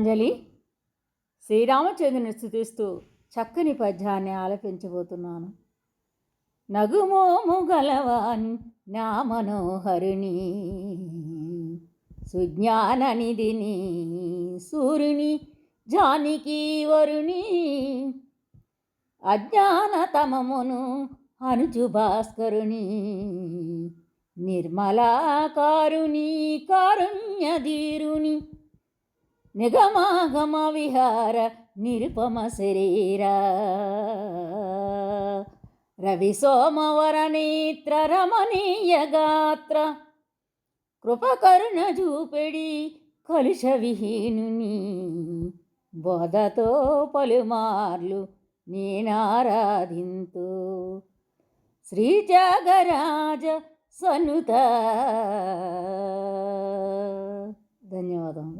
పుష్పాంజలి. శ్రీరామచంద్రుని స్తుతిస్తూ చక్కని పద్యాన్ని ఆలపించబోతున్నాను. నగుమోము గలవాన్ నా మనోహరుని, సుజ్ఞాన నిధిని, సూర్యుని జానకి వరుని, అజ్ఞానతమమును అనుజు భాస్కరుని, నిర్మలాకారుని కారుణ్యధీరుని, నిగమాగమ విహార నిరుపమ శరీరా, రవి సోమవర నేత్ర రమణీయ గాత్ర, కృపకరుణ చూపెడి కలుష విహీనుని, బోధతో పలుమార్లు నేనారాధింతు, శ్రీత్యాగరాజ సనుత. ధన్యవాదములు.